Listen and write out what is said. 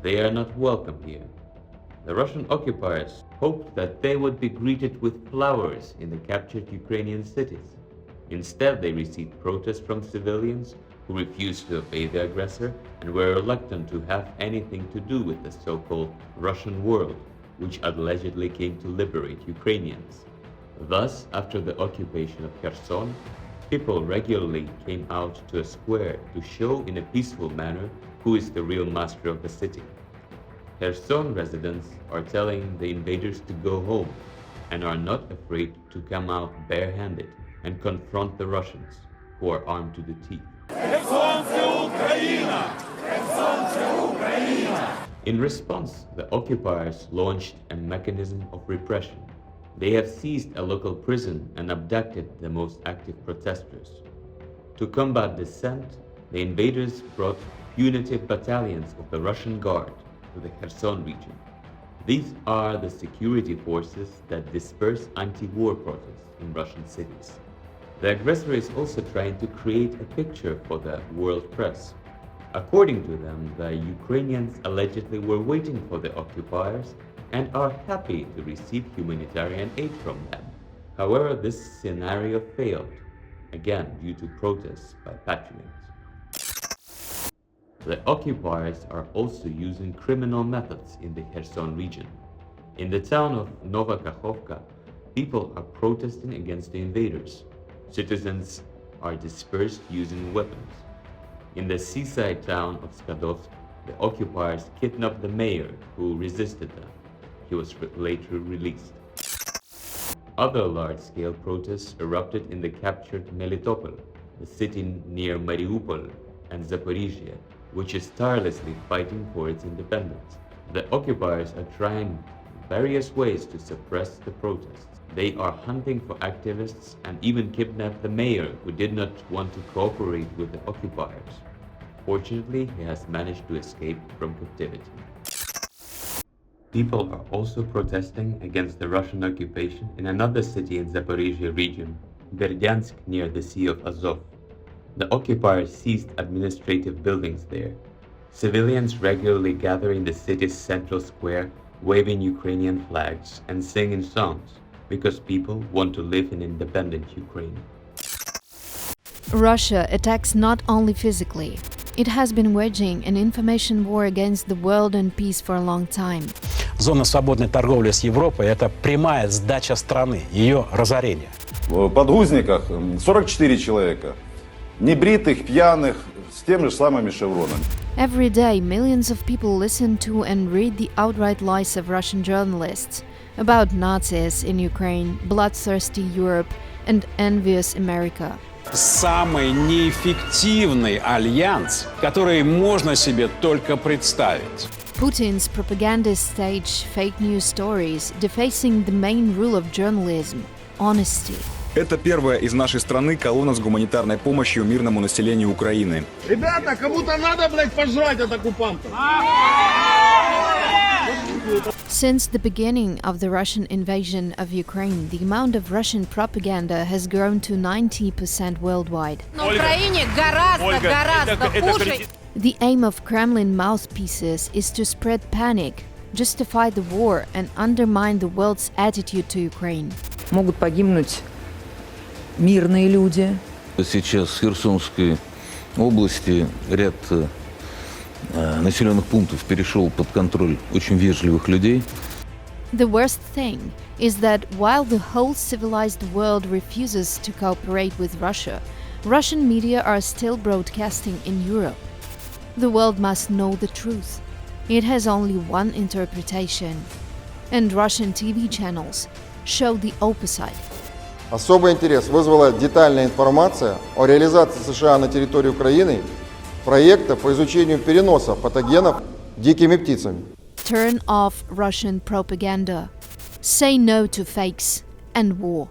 they are not welcome here. The Russian occupiers hoped that they would be greeted with flowers in the captured Ukrainian cities. Instead, they received protests from civilians who refused to obey the aggressor and were reluctant to have anything to do with the so-called Russian world, which allegedly came to liberate Ukrainians. Thus, after the occupation of Kherson, people regularly came out to a square to show in a peaceful manner who is the real master of the city. Kherson residents are telling the invaders to go home and are not afraid to come out barehanded and confront the Russians, who are armed to the teeth. In response, the occupiers launched a mechanism of repression. They have seized a local prison and abducted the most active protesters. To combat dissent, the invaders brought punitive battalions of the Russian Guard to the Kherson region. These are the security forces that disperse anti-war protests in Russian cities. The aggressor is also trying to create a picture for the world press. According to them, the Ukrainians allegedly were waiting for the occupiers and are happy to receive humanitarian aid from them. However, this scenario failed, again due to protests by patriots. The occupiers are also using criminal methods in the Kherson region. In the town of Nova Kakhovka, people are protesting against the invaders. Citizens are dispersed using weapons. In the seaside town of Skadovsk, the occupiers kidnapped the mayor who resisted them. He was later released. Other large-scale protests erupted in the captured Melitopol, the city near Mariupol and Zaporizhia, which is tirelessly fighting for its independence. The occupiers are trying various ways to suppress the protests. They are hunting for activists and even kidnapped the mayor who did not want to cooperate with the occupiers. Fortunately, he has managed to escape from captivity. People are also protesting against the Russian occupation in another city in Zaporizhia region, Berdyansk, near the Sea of Azov. The occupiers seized administrative buildings there. Civilians regularly gather in the city's central square, waving Ukrainian flags and singing songs, because people want to live in independent Ukraine. Russia attacks not only physically. It has been waging an information war against the world and peace for a long time. Зона свободной торговли с Европой – это прямая сдача страны, ее разорение. В подгузниках 44 человека. Небритых, пьяных, с теми же самыми шевронами. Every day, millions of people listen to and read the outright lies of Russian journalists about Nazis in Ukraine, bloodthirsty Europe, and envious America. Самый неэффективный альянс, который можно себе только представить. Putin's propagandists stage fake news stories, defacing the main rule of journalism – honesty. Это первая из нашей страны колонна с гуманитарной помощью мирному населению Украины. Ребята, кому-то надо, пожрать от оккупантов. Since the beginning of the Russian invasion of Ukraine, the amount of Russian propaganda has grown to 90% worldwide. На Украине гораздо хуже. The aim of Kremlin mouthpieces is to spread panic, justify the war, and undermine the world's attitude to Ukraine. Могут погибнуть мирные люди. Сейчас в Херсонской области ряд населенных пунктов перешел под контроль очень вежливых людей. The worst thing is that while the whole civilized world refuses to cooperate with Russia, Russian media are still broadcasting in Europe. The world must know the truth. It has only one interpretation. And Russian TV channels show the opposite. Особый интерес вызвала детальная информация о реализации США на территории Украины проекта по изучению переноса патогенов дикими птицами. Turn off Russian propaganda. Say no to fakes and war.